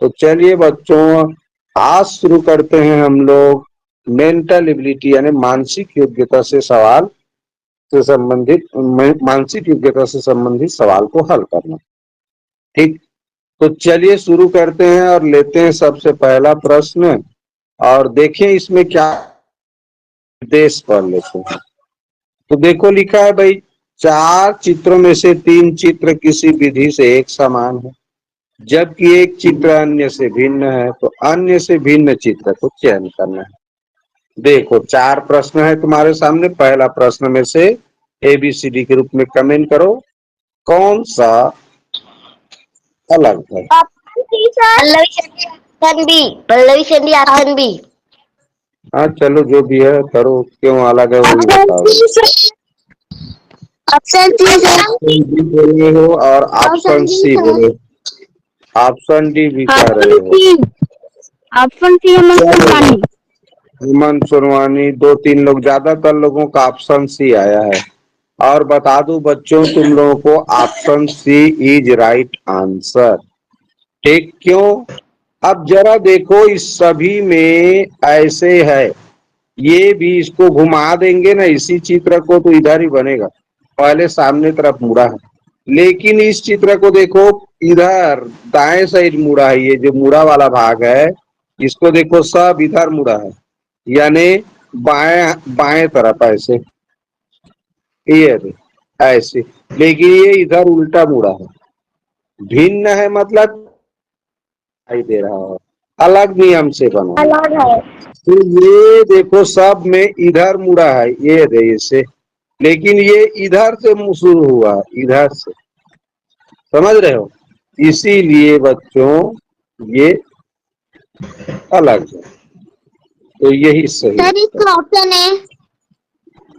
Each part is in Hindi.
तो चलिए बच्चों, आज शुरू करते हैं हम लोग मेंटल एबिलिटी यानी मानसिक योग्यता से सवाल से संबंधित मानसिक योग्यता से संबंधित सवाल को हल करना। ठीक, तो चलिए शुरू करते हैं और लेते हैं सबसे पहला प्रश्न और देखें इसमें क्या निर्देश पढ़ लेते हैं। तो देखो लिखा है भाई, 4 चित्रों में से 3 चित्र किसी विधि से एक समान है, जबकि एक चित्र अन्य से भिन्न है, तो अन्य से भिन्न चित्र को चयन करना है। देखो 4 प्रश्न है तुम्हारे सामने। पहला प्रश्न में से ABCD के रूप में कमेंट करो, कौन सा अलग है। पल्लवी संधि ऑप्शन बी। हाँ चलो जो भी है करो, क्यों अलग है वो भी बताओ। ऑप्शन बी बोल रहे हो और ऑप्शन सी बोले, ऑप्शन डी भी कह रहे हो। ऑप्शन सी हेमंत सुरवानी, 2-3 लोग, ज्यादातर लोगों का ऑप्शन सी आया है। और बता दूं बच्चों तुम लोगों को, option C is right answer. ठीक, क्यों? अब जरा देखो इस सभी में ऐसे है, ये भी इसको घुमा देंगे ना इसी चित्र को तो इधर ही बनेगा, पहले सामने तरफ मुड़ा है, लेकिन इस चित्र को देखो इधर दाएं साइड मुड़ा है, ये जो मुड़ा वाला भाग है इसको देखो सब इधर मुड़ा है, यानी बाएं बाएं तरफ ऐसे, ये ऐसे, लेकिन ये इधर उल्टा मुड़ा है। भिन्न है मतलब दिखाई दे रहा है, अलग नियम से बना अलग है। तो ये देखो सब में इधर मुड़ा है, ये देखिए से, लेकिन ये इधर से शुरू हुआ, इधर से, समझ रहे हो, इसीलिए बच्चों ये अलग है, तो यही सही है। सर इसका ऑप्शन है,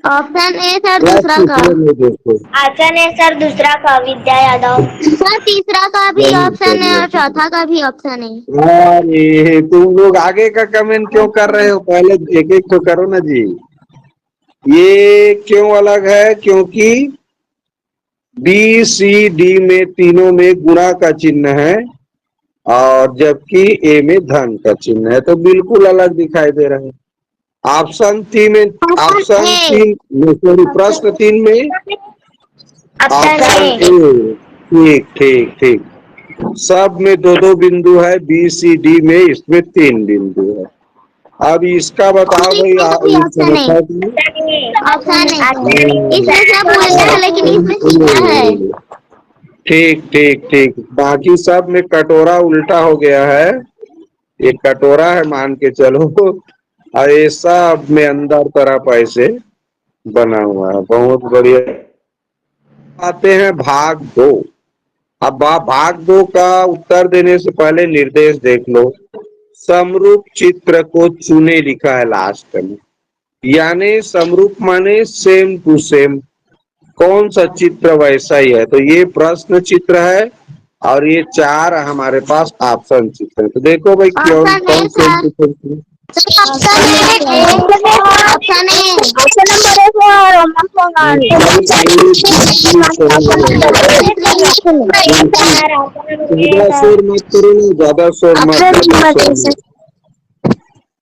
ऑप्शन ए सर दूसरा का। देखो ऑप्शन ए सर दूसरा का विद्या यादव। सर तीसरा का भी ऑप्शन है और चौथा का भी ऑप्शन है। अरे तुम लोग आगे का कमेंट क्यों कर रहे हो, पहले एक एक तो करो ना जी। ये क्यों अलग है, क्योंकि BCD में तीनों में गुणा का चिन्ह है और जबकि ए में धन का चिन्ह है, तो बिल्कुल अलग दिखाई दे रहा है। ऑप्शन 3 में, ऑप्शन 3 सॉरी प्रश्न 3 में ऑप्शन ए। ठीक ठीक ठीक, सब में 2-2 बिंदु है, BCD में इसमें 3 बिंदु है। अब इसका बताओ भाई, ऑप्शन है, इसमें सब उल्टा है लेकिन इसमें सीधा है। ठीक ठीक ठीक, बाकी सब में कटोरा उल्टा हो गया है, ये कटोरा है मान के चलो, और ये सब में अंदर तरफ ऐसे बना हुआ है। बहुत बढ़िया। आते हैं भाग 2। अब भाग 2 का उत्तर देने से पहले निर्देश देख लो। समरूप चित्र को चुने लिखा है लास्ट में, यानी समरूप माने सेम टू सेम, कौन सा चित्र वैसा ही है, तो ये प्रश्न चित्र है और ये 4 हमारे पास ऑप्शन चित्र है। तो देखो भाई क्यों कौन सेम टू सेम, ज्यादा शोर मत करो, ज्यादा शोर मत।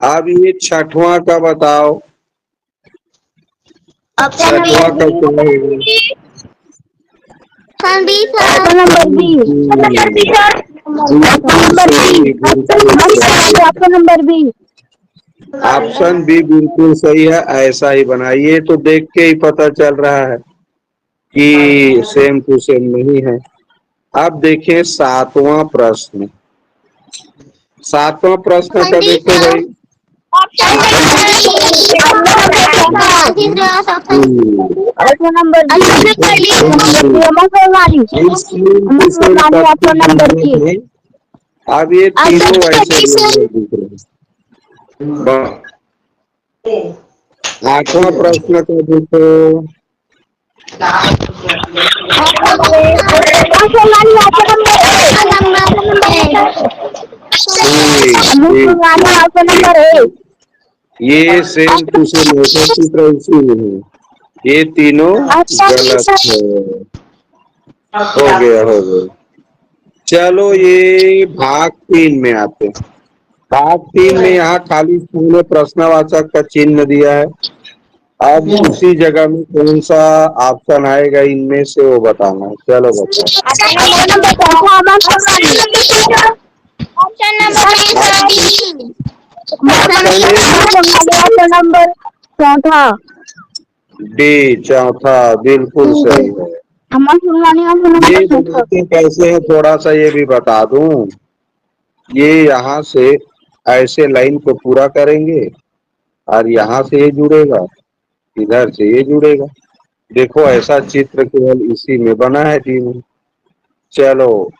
अब ये छठवां का बताओ, छठवां का क्या है? ऑप्शन बी बिल्कुल सही है, ऐसा ही बनाइए, तो देख के ही पता चल रहा है कि सेम टू सेम नहीं है। अब देखें 7वां प्रश्न। 7वां प्रश्न का देखो भाई, अब ये तीनों ऐसे दिख रहे हैं। 8वां प्रश्न का देखो, ये सेम टू सेम चित्र इसी में है, ये तीनों गलत है। हो गया हो गया। चलो ये भाग 3 में आते हैं। भाग 3 में यहाँ खाली स्थान में प्रश्नवाचक का चिन्ह दिया है। अब उसी जगह में कौन सा ऑप्शन आएगा इनमें से वो बताना है। चलो बताओ। ऑप्शन नंबर नंबर चौथा डी चौथा बिल्कुल सही है। ये बनाते कैसे है थोड़ा सा ये भी बता दूं। ये यहाँ से ऐसे लाइन को पूरा करेंगे और यहाँ से ये जुड़ेगा, इधर से ये जुड़ेगा। देखो ऐसा चित्र केवल इसी में बना है जी में। चलो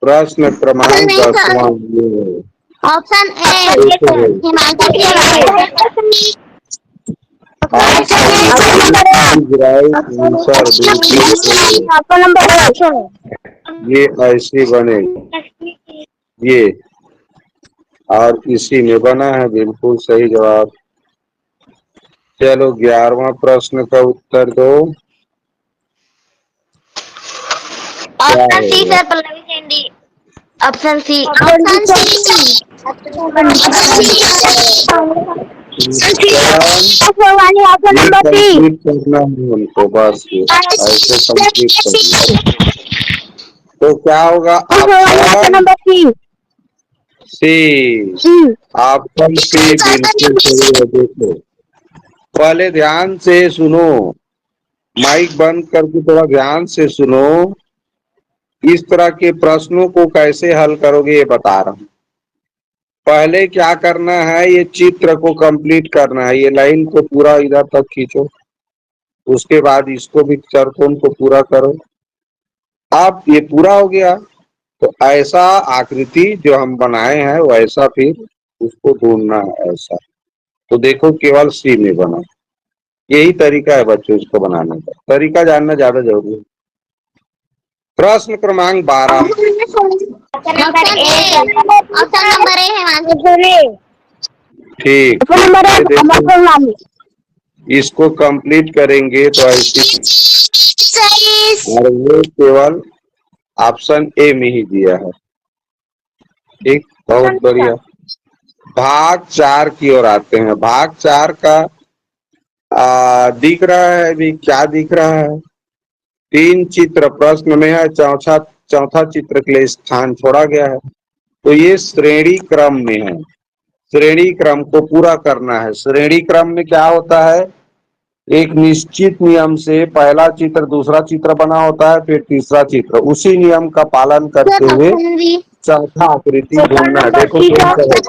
प्रश्न क्रमांक 10वां ये ऑप्शन ए देखो ये ऐसे बनेगी ये और इसी में बना है बिल्कुल सही जवाब। चलो 11वां प्रश्न का उत्तर दो। Option C sir, Pallavi Sendi. Option C. Complete करना है उनको बस ऐसे कंप्लीट करना। तो क्या होगा ऑप्शन सी। ऑप्शन सी बिल्कुल सही है। देखो पहले ध्यान से सुनो, माइक बंद करके थोड़ा ध्यान से सुनो। इस तरह के प्रश्नों को कैसे हल करोगे ये बता रहा हूं। पहले क्या करना है, ये चित्र को कंप्लीट करना है। ये लाइन को पूरा इधर तक खींचो, उसके बाद इसको भी चरकोन को पूरा करो। अब ये पूरा हो गया तो ऐसा आकृति जो हम बनाए हैं वैसा फिर उसको ढूंढना है ऐसा। तो देखो केवल सी में बना। यही तरीका है बच्चों इसको बनाने का। तरीका जानना ज्यादा जरूरी है। प्रश्न क्रमांक 12। ऑप्शन नंबर ए है। ठीक, इसको कंप्लीट करेंगे तो ऐसी और वो केवल ऑप्शन ए में ही दिया है। ठीक, बहुत बढ़िया। भाग 4 की ओर आते हैं। भाग 4 का दिख रहा है अभी क्या दिख रहा है। 3 चित्र प्रश्न में है, चौथा चित्र के लिए स्थान छोड़ा गया है। तो ये श्रेणी क्रम में है। श्रेणी क्रम को पूरा करना है। श्रेणी क्रम में क्या होता है, एक निश्चित नियम से पहला चित्र दूसरा चित्र बना होता है, फिर तीसरा चित्र। उसी नियम का पालन करते हुए चौथा आकृति ढूंढना है। देखो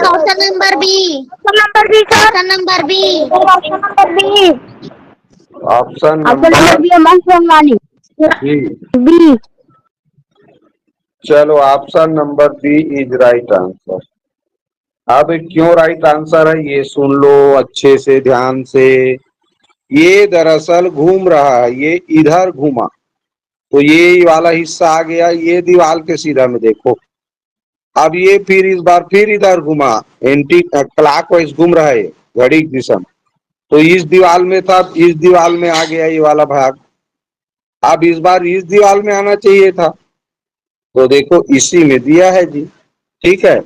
option number B. Option number B. Option number B. चलो option number B is right answer. अब क्यों राइट आंसर है ये सुन लो अच्छे से ध्यान से। ये दरअसल घूम रहा है, ये इधर घूमा तो ये वाला हिस्सा आ गया ये दीवार के सीधा में। देखो अब ये फिर इस बार फिर इधर घुमा, एंटी क्लॉकवाइज घूम रहा है घड़ी की दिशा में। तो इस दीवार में था, इस दीवार में आ गया ये वाला भाग। अब इस बार इस दीवार में आना चाहिए था, तो देखो इसी में दिया है जी। ठीक है,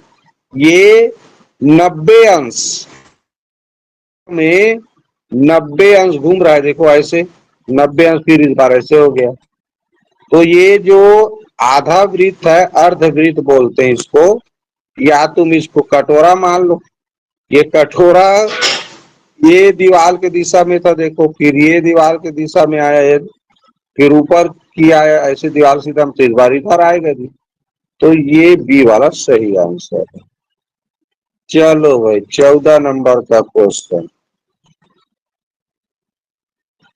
ये 90 अंश में 90 अंश घूम रहा है। देखो ऐसे 90 अंश, फिर इस बार ऐसे हो गया। तो ये जो आधा वृत्त है, अर्ध वृत्त बोलते हैं इसको, या तुम इसको कटोरा मान लो। ये कटोरा ये दीवार के दिशा में था, देखो फिर ये दीवार के दिशा में आया है, फिर ऊपर किया है ऐसे दीवार सीधा, तो इस बार इधर आएगा जी। तो ये बी वाला सही आंसर है। चलो भाई 14 नंबर का क्वेश्चन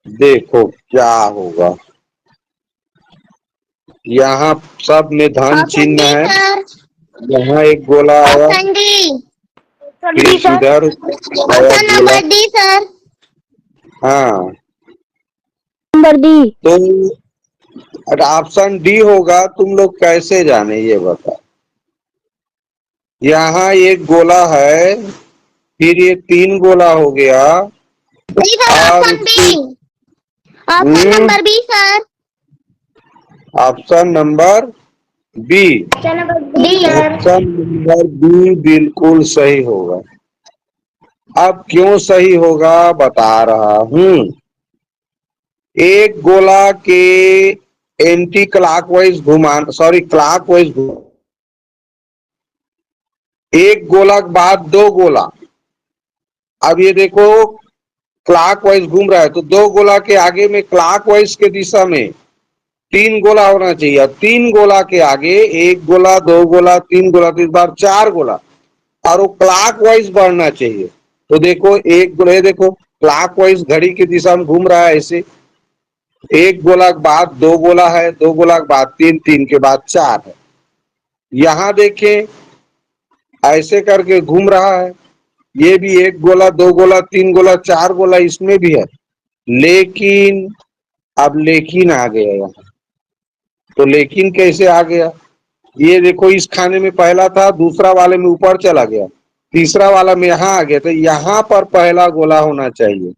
देखो क्या होगा। यहाँ सब में धन चिन्ह है। यहाँ एक गोला आया, फिर इधर आया गोला। सर हाँ नंबर डी। तो ऑप्शन डी होगा। तुम लोग कैसे जाने ये बता। यहाँ एक गोला है, फिर ये 3 गोला हो गया। Option number B sir. Option number B. Option number B sir. Option number B बिल्कुल सही होगा। अब क्यों सही होगा बता रहा हूं। एक गोला के एंटी क्लॉकवाइज घुमान सॉरी क्लॉकवाइज एक गोला के बाद दो गोला। अब ये देखो क्लॉकवाइज घूम रहा है तो दो गोला के आगे में क्लॉकवाइज के दिशा में तीन गोला होना चाहिए। तीन गोला के आगे एक गोला दो गोला तीन गोला तो इस बार चार गोला और वो क्लॉकवाइज बढ़ना चाहिए। तो देखो एक गोला देखो क्लॉकवाइज घड़ी की दिशा में घूम रहा है ऐसे। एक गोला के बाद दो गोला है दो गोला के बाद तीन तीन के बाद चार है। यहां देखें ऐसे करके घूम रहा है। ये भी एक गोला दो गोला तीन गोला चार गोला इसमें भी है। लेकिन अब लेकिन आ गया यहाँ। तो लेकिन कैसे आ गया। ये देखो इस खाने में पहला था दूसरा वाले में ऊपर चला गया तीसरा वाला में यहाँ आ गया तो यहाँ पर पहला गोला होना चाहिए।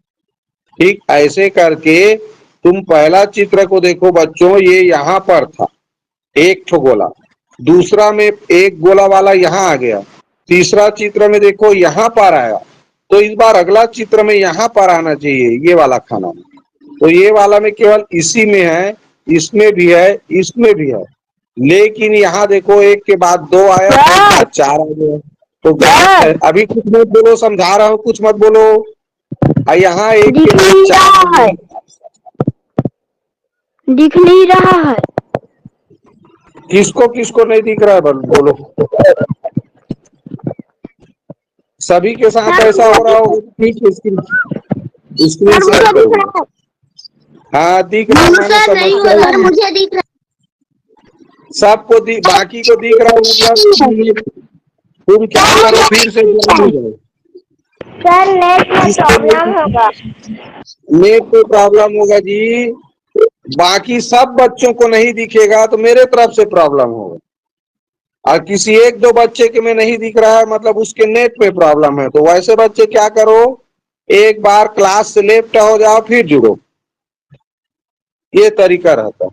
ठीक ऐसे करके तुम पहला चित्र को देखो बच्चों ये यहाँ पर था एक ठो गोला। दूसरा में एक गोला वाला यहाँ आ गया। तीसरा चित्र में देखो यहाँ पर आया। तो इस बार अगला चित्र में यहाँ पर आना चाहिए ये वाला खाना। तो ये वाला में केवल इसी में है इसमें भी है इसमें भी है। लेकिन यहाँ देखो एक के बाद दो आया एक के बाद चार आ गया तो गलत है। अभी कुछ मत बोलो समझा रहा हूँ कुछ मत बोलो। यहाँ एक के बाद चार दिख नहीं रहा है। किसको किसको नहीं दिख रहा है बोलो। सभी के साथ ऐसा हो रहा होगा ठीक स्क्रीन शेयर करो। हाँ दिख रहा है सर नहीं हो रहा मुझे दिख रहा सबको बाकी को दिख रहा है मतलब तुम क्या करो फिर से ज्वाइन हो जाओ। सर नेट में प्रॉब्लम होगा। नेट पे प्रॉब्लम होगा जी। बाकी सब बच्चों को नहीं दिखेगा तो मेरे तरफ से प्रॉब्लम होगा। और किसी एक दो बच्चे के में नहीं दिख रहा है मतलब उसके नेट पे प्रॉब्लम है। तो वैसे बच्चे क्या करो एक बार क्लास से लेफ्ट हो जाओ फिर जुड़ो। ये तरीका रहता है।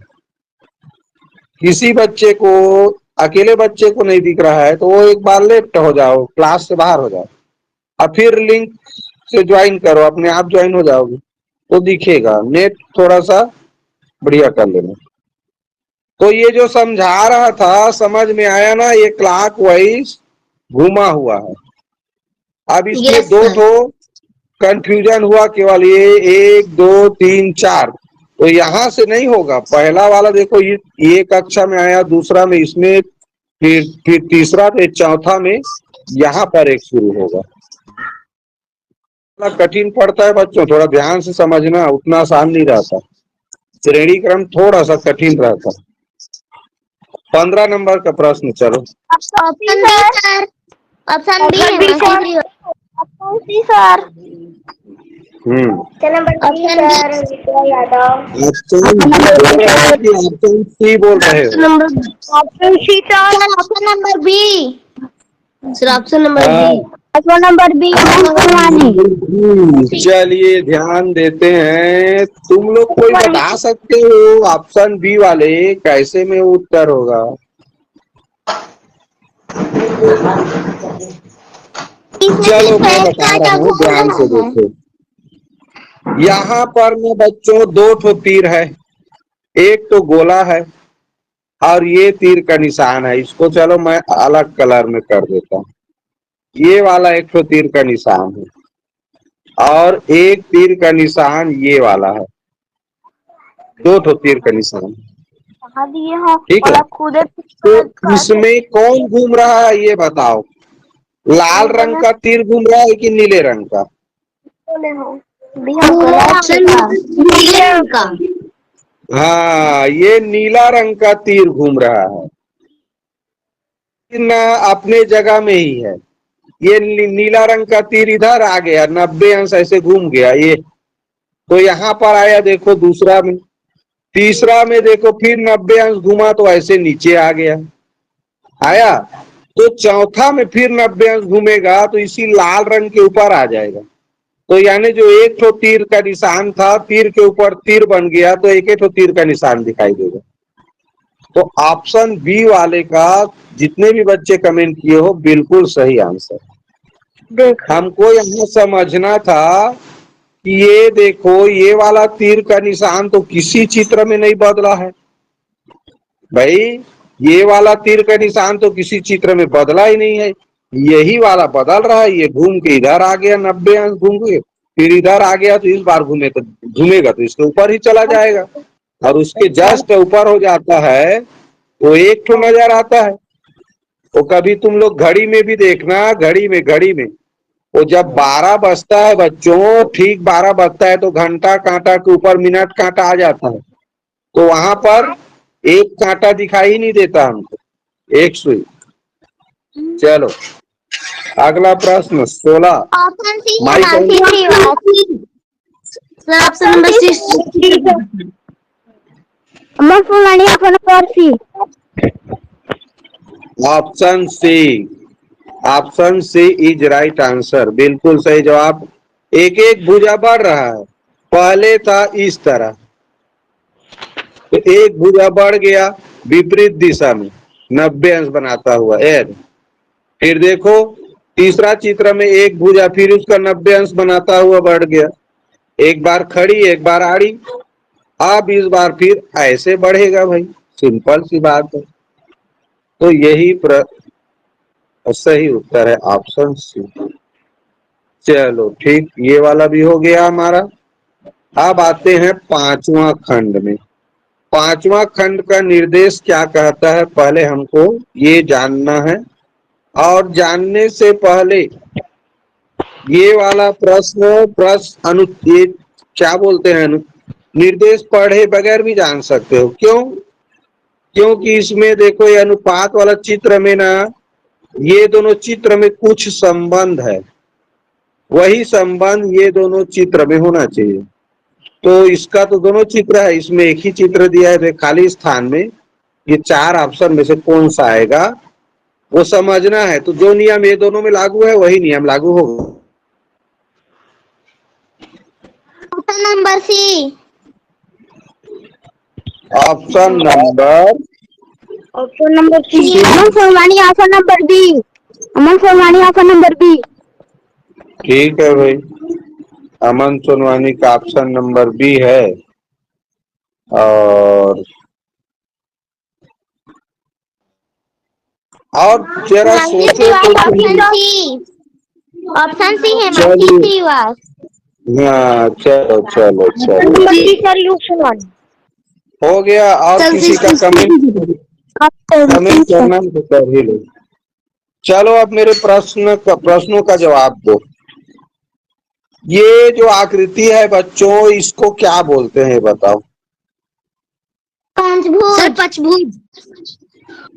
किसी बच्चे को अकेले बच्चे को नहीं दिख रहा है तो वो एक बार लेफ्ट हो जाओ क्लास से बाहर हो जाओ और फिर लिंक से ज्वाइन करो अपने आप ज्वाइन हो जाओगे तो दिखेगा। नेट थोड़ा सा बढ़िया कर लेना। तो ये जो समझा रहा था समझ में आया ना ये क्लॉकवाइज घुमा हुआ है। अब इसमें दो ठो कंफ्यूजन हुआ केवल ये 1 2 3 4 तो यहाँ से नहीं होगा। पहला वाला देखो ये कक्षा में आया दूसरा में इसमें फिर तीसरा फिर चौथा में यहाँ पर एक शुरू होगा। थोड़ा कठिन पड़ता है बच्चों थोड़ा ध्यान से समझना उतना आसान नहीं रहता। श्रेणी क्रम थोड़ा सा कठिन रहता। 15 नंबर का प्रश्न चलो। Option B sir. Option B है option C sir. Option B Vidya Yadav. Option C बोल रहे हो। Option C sir. Option number B sir. Option number B. Option number B चलिए ध्यान देते हैं। तुम लोग कोई बता सकते हो ऑप्शन बी वाले कैसे में उत्तर होगा। चलो मैं बता रहा हूँ ध्यान से देखो। यहाँ पर में बच्चों दो ठो तीर है एक तो गोला है और ये तीर का निशान है। इसको चलो मैं अलग कलर में कर देता हूँ। ये वाला एक ठो तीर का निशान है और एक तीर का निशान ये वाला है। दो ठो तीर का निशान ठीक है। तो इसमें कौन घूम रहा है ये बताओ। लाल रंग का तीर घूम रहा है कि नीले रंग का। नीले रंग का। हाँ ये नीला रंग का तीर घूम रहा है लेकिन अपने जगह में ही है। ये नीला रंग का तीर इधर आ गया 90 अंश ऐसे घूम गया ये। तो यहाँ पर आया देखो दूसरा में तीसरा में देखो फिर 90 अंश घूमा तो ऐसे नीचे आ गया आया। तो चौथा में फिर 90 अंश घूमेगा तो इसी लाल रंग के ऊपर आ जाएगा। तो यानी जो एक ठो तीर का निशान था तीर के ऊपर तीर बन गया तो एक ठो तीर का निशान दिखाई देगा। तो ऑप्शन बी वाले का जितने भी बच्चे कमेंट किए हो बिल्कुल सही आंसर। देखो हमको यहाँ समझना था कि ये देखो ये वाला तीर का निशान तो किसी चित्र में नहीं बदला है भाई, ये वाला तीर का निशान तो किसी चित्र में बदला ही नहीं है, यही वाला बदल रहा है। ये घूम के इधर आ गया 90 अंश घूम के, फिर इधर आ गया तो इस बार घूमेगा तो इसके ऊपर ही चला जाएगा और उसके जस्ट ऊपर हो जाता है तो एक ठो नजर आता है। तो कभी तुम लोग घड़ी में भी देखना, घड़ी में वो जब 12 बजता है बच्चों, ठीक 12 बजता है तो घंटा कांटा के ऊपर मिनट कांटा आ जाता है, तो वहां पर एक कांटा दिखाई ही नहीं देता हमको, एक सुई। चलो अगला प्रश्न 16। ऑप्शन सी है माइक Mansi Shrivastava. Sir option number 6 Aman Phulwani option number C. Option C, option C is right answer, बिल्कुल सही जवाब। एक एक भुजा बढ़ रहा है, पहले था इस तरह तो एक भुजा बढ़ गया विपरीत दिशा में 90 अंश बनाता हुआ एन। फिर देखो तीसरा चित्र में एक भुजा फिर उसका 90 अंश बनाता हुआ बढ़ गया, एक बार खड़ी एक बार आड़ी, अब इस बार फिर ऐसे बढ़ेगा भाई, सिंपल सी बात है। तो यही सही उत्तर है ऑप्शन सी। चलो ठीक, ये वाला भी हो गया हमारा। अब आते हैं पांचवा खंड में। पांचवा खंड का निर्देश क्या कहता है पहले हमको ये जानना है, और जानने से पहले ये वाला प्रश्न ये क्या बोलते हैं निर्देश पढ़े बगैर भी जान सकते हो। क्यों? क्योंकि इसमें देखो ये अनुपात वाला चित्र में ना ये दोनों चित्र में कुछ संबंध है, वही संबंध ये दोनों चित्र में होना चाहिए। तो इसका तो दोनों चित्र है, इसमें एक ही चित्र दिया है, खाली स्थान में ये चार ऑप्शन में से कौन सा आएगा वो समझना है। तो जो नियम ये दोनों में लागू है वही नियम लागू होगा। Option number C. Option number option number C. Aman Phulwani option number B. Aman Phulwani option number B. ठीक है भाई, अमन सोनवानी का ऑप्शन नंबर बी है। और जरा सोचो ऑप्शन सी है मानसी श्रीवास्तव। हाँ चलो चलो चलो हो गया। और किसी का कमेंट करना तो कर ही लो। चलो अब मेरे प्रश्नों का जवाब दो। ये जो आकृति है बच्चों इसको क्या बोलते हैं बताओ? पंचभुज।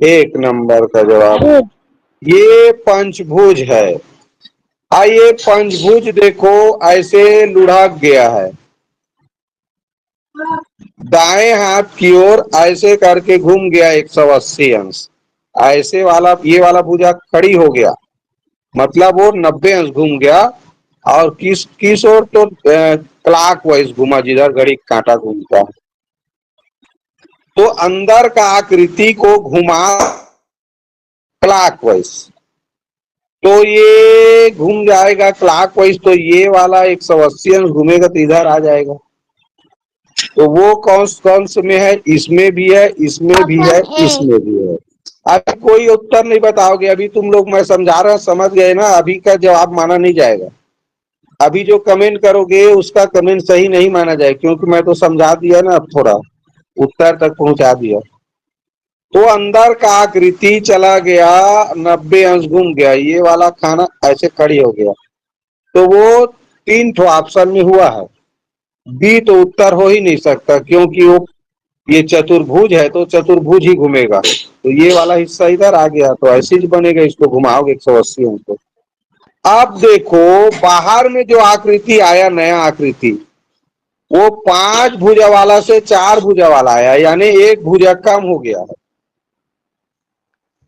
एक नंबर का जवाब, ये पंचभुज है। आइए पंचभुज देखो ऐसे लुढ़क गया है, दाएं हाथ की ओर ऐसे करके घूम गया 180 अंश, ऐसे वाला ये वाला भुजा खड़ी हो गया मतलब वो 90 अंश घूम गया, और किस ओर तो क्लॉक वाइज घूमा जिधर घड़ी कांटा घूमता है। तो अंदर का आकृति को घुमा क्लॉकवाइज, तो ये घूम जाएगा क्लॉकवाइज, तो ये वाला 180 अंश घूमेगा तो इधर आ जाएगा। तो वो कौन से में है? इसमें भी है, इसमें भी है, इसमें भी है। अभी कोई उत्तर नहीं बताओगे, अभी तुम लोग मैं समझा रहा समझ गए ना, अभी का जवाब माना नहीं जाएगा। अभी जो कमेंट करोगे उसका कमेंट सही नहीं माना जाए, क्योंकि मैं तो समझा दिया ना, अब थोड़ा उत्तर तक पहुंचा दिया। तो अंदर का आकृति चला गया 90 अंश घूम गया, ये वाला खाना ऐसे खड़ी हो गया, तो वो 3 ठो ऑप्शन में हुआ है। बी तो उत्तर हो ही नहीं सकता, क्योंकि वो ये चतुर्भुज है तो चतुर्भुज ही घूमेगा, तो ये वाला हिस्सा इधर आ गया तो ऐसे ही बनेगा, इसको घुमाओगे 180 अंश को। अब देखो बाहर में जो आकृति आया नया आकृति, वो 5 भुजा वाला से 4 भुजा वाला आया, यानी एक भुजा कम हो गया है।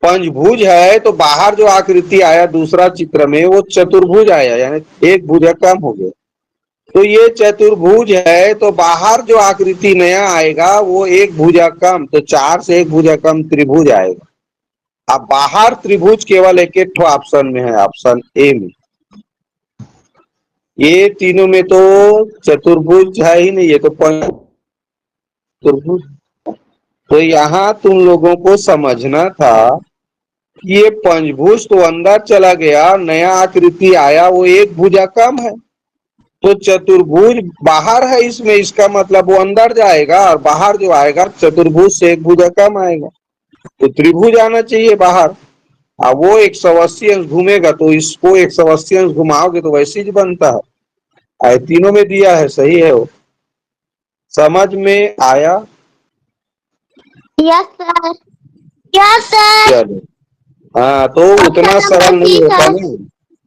पंचभुज है तो बाहर जो आकृति आया दूसरा चित्र में वो चतुर्भुज आया, यानी एक भुजा कम हो गया। तो ये चतुर्भुज है, तो बाहर जो आकृति नया आएगा वो एक भुजा कम, तो 4 से एक भुजा कम त्रिभुज आएगा। अब बाहर त्रिभुज केवल एक ठो ऑप्शन में है, ऑप्शन ए में। ये तीनों में तो चतुर्भुज है ही नहीं, ये तो चतुर्भुज। तो यहाँ तुम लोगों को समझना था कि ये पंचभुज तो अंदर चला गया, नया आकृति आया वो एक भुजा कम है। तो चतुर्भुज बाहर है इसमें, इसका मतलब वो अंदर जाएगा और बाहर जो आएगा चतुर्भुज से एक भुजा कम आएगा, तो त्रिभुज आना चाहिए बाहर। अब वो 180 अंश घूमेगा तो इसको 180 अंश घुमाओगे तो वैसे ही बनता है। तीनों में दिया है, सही है वो। समझ में आया? Yes sir. Yes sir. चलो, हाँ तो उतना सरल नहीं होता ना,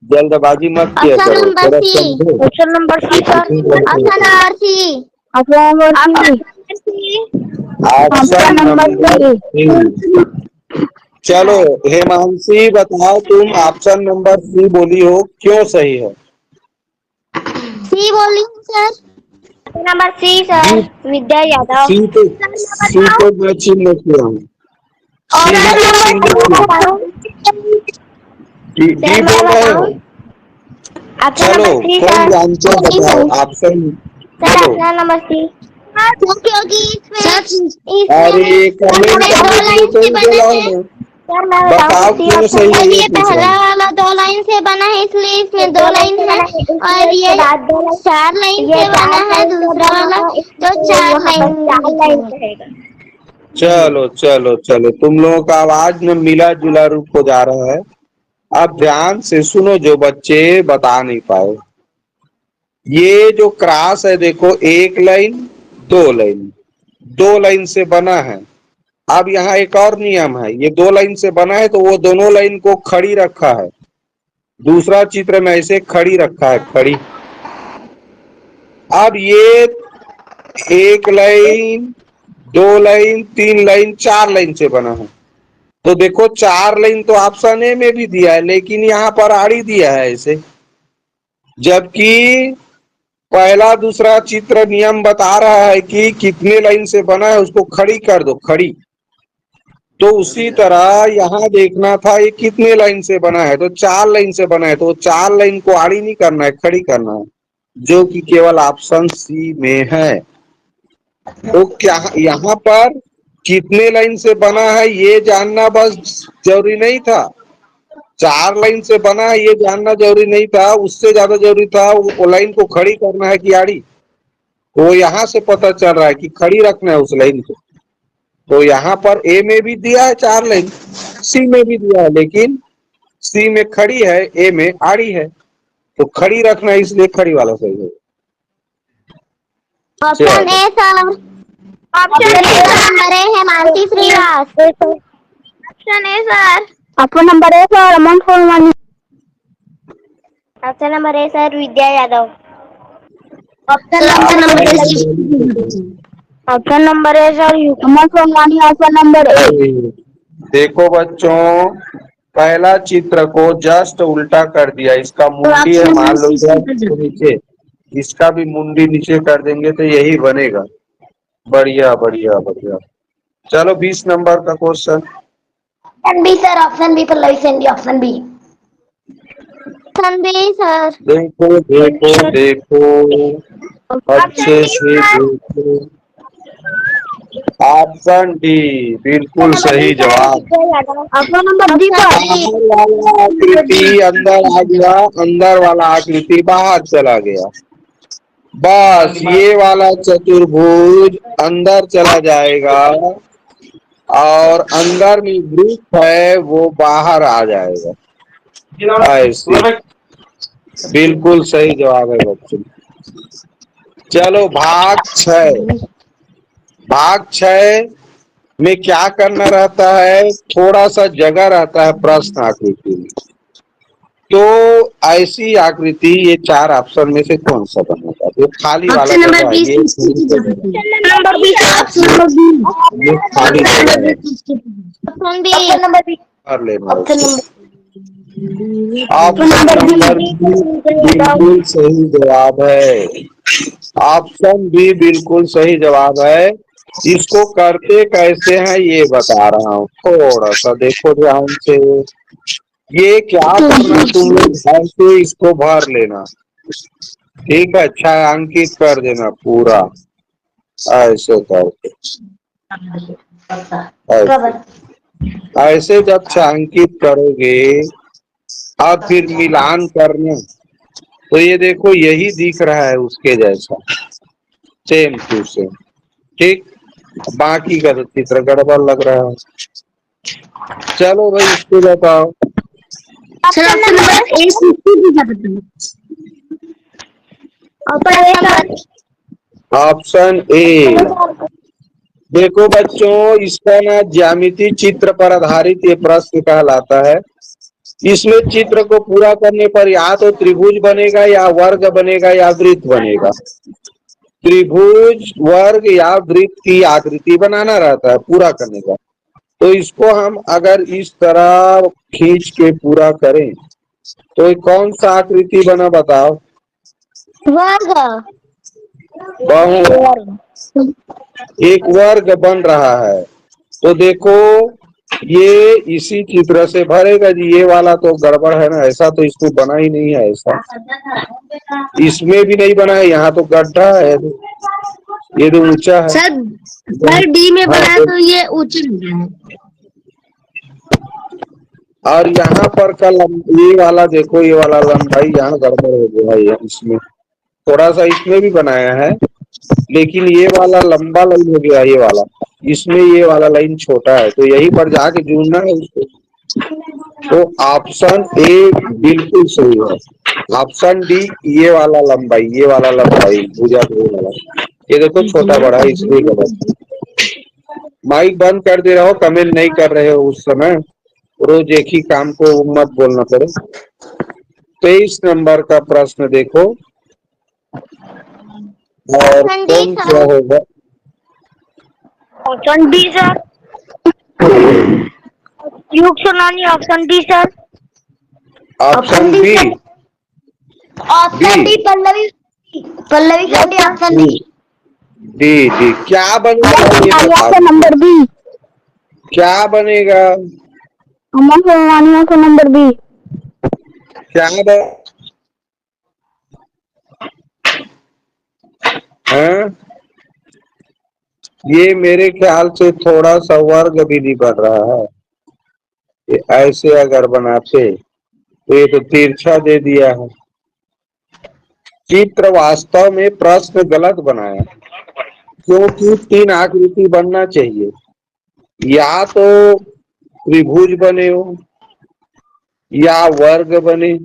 जल्दबाजी मत किया करो, थोड़ा समझो। Option number C sir. Option number C. Option number C. चलो हेमांशी बताओ, तुम ऑप्शन नंबर सी बोली हो, क्यों सही है? सी बोली हूँ sir. Number C sir, Vidya Yadav. सी तो मैं चिन्ह किया हूँ। डी बोल रहे हो? चलो कौन जानते हो बताओ ऑप्शन। चलो नंबर सी। क्योंकि अरे कमेंट बताओ क्यों सही है ये पहला वाला 2 लाइन से बना है, इसलिए इसमें 2 लाइन है, और ये 4 लाइन से बना है दूसरा वाला, तो 4 लाइन रहेगा। चलो चलो चलो, तुम लोगों का आवाज में मिला जुला रूप हो जा रहा है। अब ध्यान से सुनो जो बच्चे बता नहीं पाए। ये जो क्रॉस है देखो, 1 लाइन 2 लाइन, 2 लाइन से बना है। अब यहाँ एक और नियम है, ये 2 लाइन से बना है तो वो दोनों लाइन को खड़ी रखा है। दूसरा चित्र में ऐसे खड़ी रखा है, खड़ी। अब ये 1 लाइन 2 लाइन 3 लाइन 4 लाइन से बना है। तो देखो 4 लाइन तो ऑप्शन ए में भी दिया है, लेकिन यहाँ पर आड़ी दिया है ऐसे, जबकि पहला दूसरा चित्र नियम बता रहा है कि कितने लाइन से बना है उसको खड़ी कर दो, खड़ी। तो उसी तरह यहाँ देखना था ये कितने लाइन से बना है, तो 4 लाइन से बना है, तो 4 लाइन को आड़ी नहीं करना है, खड़ी करना है, जो कि केवल ऑप्शन सी में है। तो क्या यहाँ पर कितने लाइन से बना है ये जानना बस जरूरी नहीं था, 4 लाइन से बना है ये जानना जरूरी नहीं था, उससे ज्यादा जरूरी था वो लाइन को खड़ी करना है कि आड़ी। तो यहाँ से पता चल रहा है कि खड़ी रखना है उस लाइन को। तो यहाँ पर ए में भी दिया है 4 लाइन, सी में भी दिया है, लेकिन सी में खड़ी है, ए में आड़ी है, तो खड़ी रखना है, इसलिए खड़ी वाला सही है। Option A sir. Option number A है Mansi Shrivas. Option A sir. Option number A sir Aman Sonwani. Option number A sir Vidya Yadav. Option number A sir Aman Sonwani. Option number A. देखो बच्चों, पहला चित्र को जस्ट उल्टा कर दिया, इसका मुंडी है मान लो नीचे, इसका भी मुंडी नीचे कर देंगे तो यही बनेगा। बढ़िया बढ़िया बढ़िया। चलो 20 नंबर का question. Option B sir, option B Pallavi Sendi, option B. Option B sir. देखो देखो देखो अच्छे से देखो, ऑप्शन डी बिल्कुल सही जवाब। ऑप्शन नंबर डी पर आकृति अंदर आ गया, अंदर वाला आकृति बाहर चला गया, बस ये वाला चतुर्भुज अंदर चला जाएगा और अंदर में वृत्त है वो बाहर आ जाएगा। ऐसे बिल्कुल सही जवाब है बच्चों। चलो भाग 6। भाग 6 में क्या करना रहता है, थोड़ा सा जगह रहता है प्रश्न आकृति में। तो ऐसी आकृति ये 4 ऑप्शन में से कौन सा बनेगा? ये खाली वाला जगह है, ये खाली कर लेना। ऑप्शन नंबर बिल्कुल सही जवाब है। ऑप्शन बी बिल्कुल सही जवाब है। इसको करते कैसे हैं ये बता रहा हूँ, थोड़ा सा देखो ध्यान से। ये क्या करना, तुम लोग ऐसे इसको भर लेना, ठीक है, छायांकित कर देना पूरा, ऐसे करके, ऐसे जब छायांकित करोगे अब फिर मिलान करना, तो ये देखो यही दिख रहा है उसके जैसा, सेम टू सेम, ठीक। बाकी का तो चित्र गड़बड़ लग रहा है। चलो भाई इसको बताओ। ऑप्शन नंबर ऑप्शन ए, देखो बच्चों इसका ना ज्यामिति चित्र पर आधारित ये प्रश्न कहलाता है। इसमें चित्र को पूरा करने पर या तो त्रिभुज बनेगा या वर्ग बनेगा या वृत्त बनेगा। त्रिभुज, वर्ग या वृत्त की आकृति बनाना रहता है पूरा करने का। तो इसको हम अगर इस तरह खींच के पूरा करें तो कौन सा आकृति बना बताओ? वर्ग। एक वर्ग बन रहा है। तो देखो ये इसी चित्र से भरेगा जी, ये वाला तो गड़बड़ है ना, ऐसा तो इसमें बना ही नहीं है, ऐसा इसमें भी नहीं बना है, यहाँ तो गड्ढा है, ये तो ऊंचा है सर डी में बना तो ये ऊंचा है। और यहाँ पर कल ये वाला देखो, ये वाला लंबाई यहाँ गड़बड़ हो गया है, इसमें थोड़ा सा इसमें भी बनाया है, लेकिन ये वाला लंबा लाइन हो गया, ये वाला, इसमें ये वाला लाइन छोटा है, तो यही पर जाके जोड़ना है उसको। तो ऑप्शन ए बिल्कुल सही है। ऑप्शन डी, ये वाला लंबाई, ये वाला लंबाई भुजा वाला, ये देखो छोटा बड़ा है, इसलिए गलत। माइक बंद कर दे रहे हो, कमेंट नहीं कर रहे हो उस समय, रोज एक ही काम को मत बोलना पड़े। 23 नंबर का प्रश्न देखो, और कौन क्या होगा? Option D sir. Yug Sunani option D sir. Option B, option D Pallavi, Pallavi Khandi option D. D D क्या बनेगा ये बता, नंबर बी, क्या बनेगा? Aman Somani option number B. क्या है? ये मेरे ख्याल से थोड़ा सा वर्ग भी नहीं बन रहा है, ये ऐसे अगर बनाते तो ये तो तिरछा दे दिया है। चित्र वास्तव में प्रश्न गलत बनाया, क्योंकि 3 आकृति बनना चाहिए, या तो त्रिभुज बने हो, या वर्ग बने,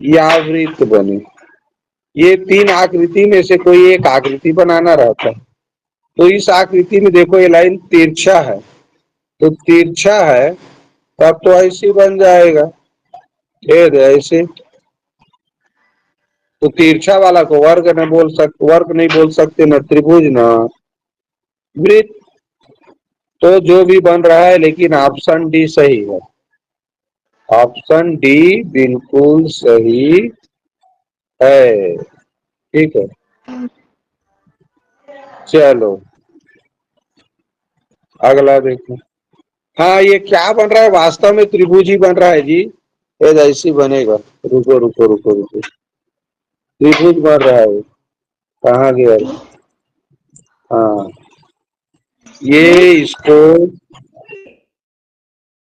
या वृत्त बने। ये 3 आकृति में से कोई एक आकृति बनाना रहता है। तो इस आकृति में देखो ये लाइन तिरछा है, तो तिरछा है तब तो ऐसे बन जाएगा, ऐसे। तो तिरछा वाला को वर्ग न बोल सकते, वर्ग नहीं बोल सकते, न त्रिभुज न वृत्त, तो जो भी बन रहा है, लेकिन ऑप्शन डी सही है। ऑप्शन डी बिल्कुल सही है, ठीक है। चलो अगला देखो। हाँ ये क्या बन रहा है, वास्तव में त्रिभुज ही बन रहा है जी, ये ऐसी बनेगा। रुको रुको रुको रुको, त्रिभुज बन रहा है, कहाँ गया? हाँ ये इसको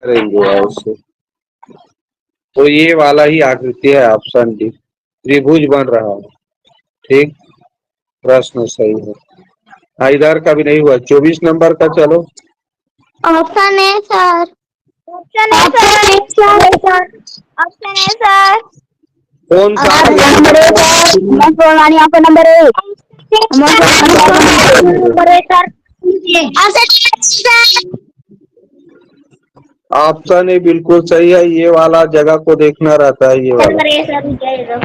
करेंगे ऐसे, तो ये वाला ही आकृति है, ऑप्शन डी त्रिभुज बन रहा है, ठीक, प्रश्न सही है। हाँ इधर का भी नहीं हुआ। 24 नंबर का चलो। Option A sir. Option A sir. Option A sir. कौन सा? Number A sir. Aman Somani option number A. Aman Somani number A sir. Option ए बिल्कुल सही है, ये वाला जगह को देखना रहता है, ये वाला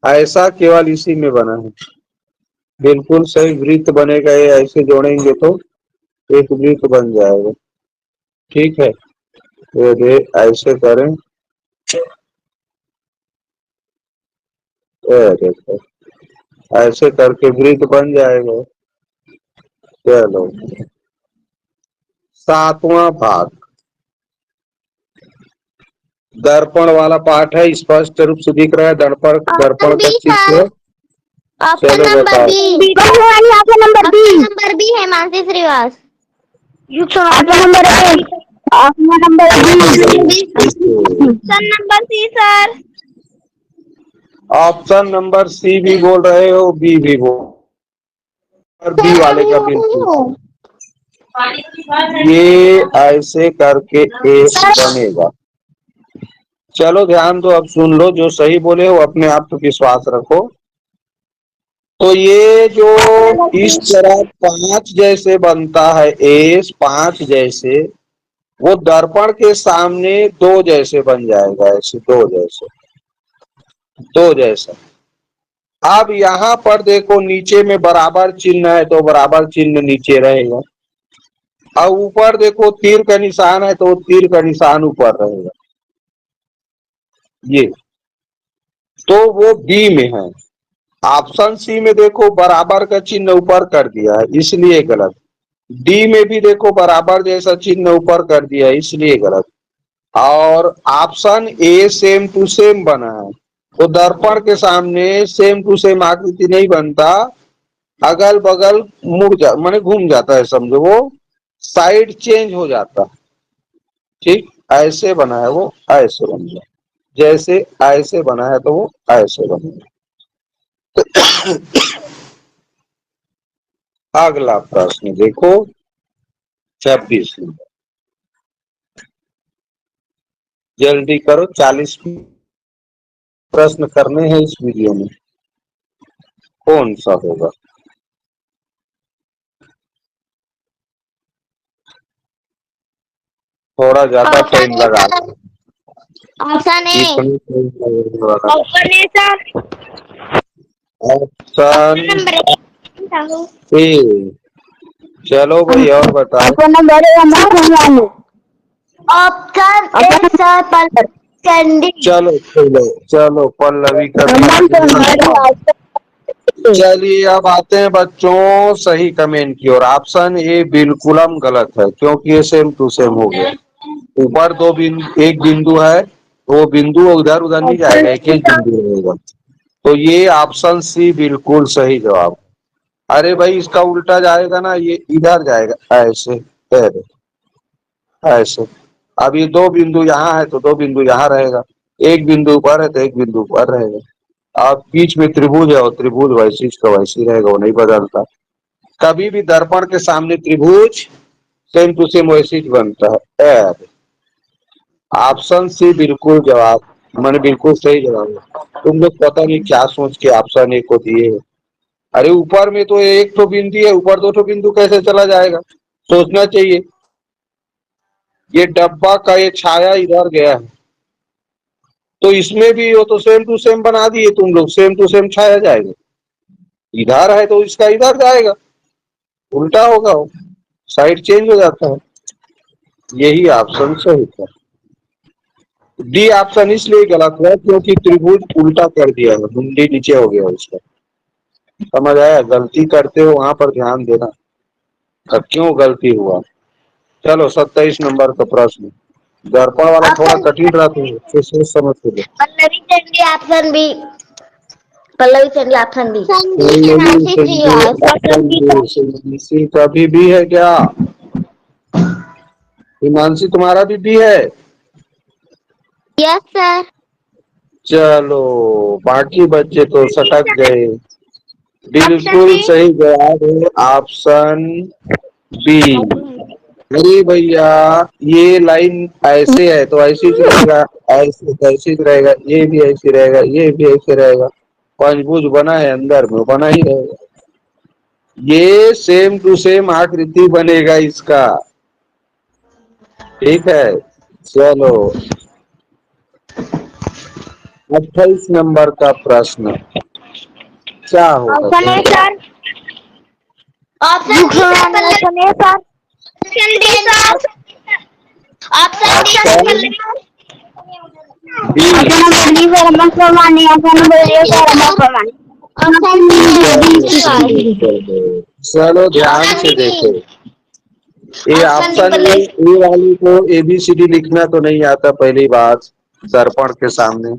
ऐसा केवल इसी में बना है, बिल्कुल सही। वृत्त बनेगा, ये ऐसे जोड़ेंगे तो एक वृत्त बन जाएगा, ठीक है। ये ऐसे करें, देखो ऐसे करके वृत्त बन जाएगा। चलो 7वां भाग दर्पण वाला पाठ है, स्पष्ट रूप से दिख रहा है दर्पण दर्पण का चित्र। ऑप्शन चलो नंबर बताओ। B. Option number B. Option number B है Mansi Shrivas. Option number A. Option number B. Option number C sir. Option number C भी बोल रहे हो, बी भी बोल, और बी वाले का बिल्कुल ये ऐसे करके एक बनेगा। चलो ध्यान दो, अब सुन लो, जो सही बोले हो अपने आप पे विश्वास रखो। तो ये जो इस तरह 5 जैसे बनता है, एस 5 जैसे, वो दर्पण के सामने 2 जैसे बन जाएगा, ऐसे 2 जैसा। अब यहाँ पर देखो नीचे में बराबर चिन्ह है तो बराबर चिन्ह नीचे रहेगा, और ऊपर देखो तीर का निशान है तो तीर का निशान ऊपर रहेगा। ये तो वो बी में है। ऑप्शन सी में देखो बराबर का चिन्ह ऊपर कर दिया है, इसलिए गलत। डी में भी देखो बराबर जैसा चिन्ह ऊपर कर दिया है, इसलिए गलत। और option A same to same बना है, तो दर्पण के सामने सेम टू सेम आकृति नहीं बनता, अगल बगल मुड़ जा माने घूम जाता है, समझो वो साइड चेंज हो जाता है। ठीक ऐसे बना है वो ऐसे बन जाए, जैसे ऐसे बना है तो वो ऐसे बनेगा। अगला प्रश्न देखो 26 नंबर, जल्दी करो, 40 प्रश्न करने हैं इस वीडियो में। कौन सा होगा? थोड़ा ज्यादा टाइम लगा, option A. Option A sir. Option ए। चलो भाई और बताओ। Option number A option A sir Chandi. चलो चलो चलो पल्लवी का चलिए अब आते हैं बच्चों सही कमेंट की ओर। ऑप्शन ए बिल्कुल हम गलत है, क्योंकि ये सेम टू सेम हो गया। ऊपर 2 बिंदु, एक बिंदु है, वो बिंदु उधर उधर नहीं जाएगा, एक एक बिंदु रहेगा। तो ये ऑप्शन सी बिल्कुल सही जवाब। अरे भाई इसका उल्टा जाएगा ना, ये इधर जाएगा ऐसे ऐसे। अब ये 2 बिंदु यहाँ है तो 2 बिंदु यहाँ रहेगा, एक बिंदु ऊपर है तो एक बिंदु ऊपर रहेगा। अब बीच में त्रिभुज है और त्रिभुज वैसे का वैसे रहेगा, वो नहीं बदलता। कभी भी दर्पण के सामने त्रिभुज सेम टू सेम वैसे ही बनता है। ऑप्शन सी बिल्कुल जवाब, मैंने बिल्कुल सही जवाब है। तुम लोग पता नहीं क्या सोच के ऑप्शन ए को दिए है। अरे ऊपर में तो एक तो बिंदु है, ऊपर 2 बिंदु कैसे चला जाएगा, सोचना चाहिए। ये डब्बा का ये छाया इधर गया है, तो इसमें भी वो तो सेम टू सेम बना दिए तुम लोग, सेम टू सेम छाया जाएगा। इधर है तो इसका इधर जाएगा, उल्टा होगा, वो साइड चेंज हो जाता है। यही ऑप्शन सही था। डी ऑप्शन इसलिए गलत हुआ क्योंकि त्रिभुज उल्टा कर दिया है, मुंडी नीचे हो गया उसका। समझ आया? गलती करते हो वहां पर ध्यान देना, क्यों गलती हुआ। चलो 27 नंबर का प्रश्न, दर्पण वाला थोड़ा कठिन रहता है, तो सोच समझ के लो। Pallavi Chandi option B. Pallavi Chandi option B. Himanshi का भी है क्या? हिमांशी तुम्हारा भी है? Yes sir. चलो बाकी बच्चे तो सटक गए। बिल्कुल सही जवाब है ऑप्शन बी। अरे भैया ये लाइन ऐसे है तो ऐसे ही रहेगा, ऐसे तो ऐसे ही रहेगा, ये भी ऐसे रहेगा, ये भी ऐसे रहेगा। पंचभुज बना है, अंदर में बना ही रहेगा। ये सेम टू सेम आकृति बनेगा इसका। ठीक है, चलो 28 नंबर का प्रश्न क्या होगा? Option A sir. Option option A sir. B. Option number D sir, Aman Farmani. Option number A sir, Aman Farmani. Option D है चलो ध्यान से देखो, ये ऑप्शन ए वाली को ABCD लिखना तो नहीं आता पहली बात दर्पण के सामने।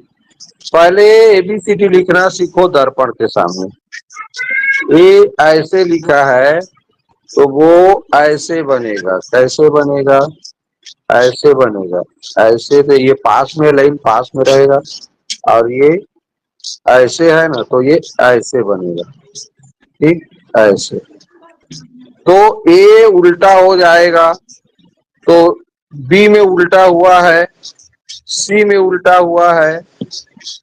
पहले ABCD लिखना सीखो दर्पण के सामने। ए ऐसे लिखा है तो वो ऐसे बनेगा, कैसे बनेगा? ऐसे बनेगा, ऐसे। तो ये पास में लाइन पास में रहेगा और ये ऐसे है ना, तो ये ऐसे बनेगा, ठीक ऐसे। तो ए उल्टा हो जाएगा, तो बी में उल्टा हुआ है, सी में उल्टा हुआ है,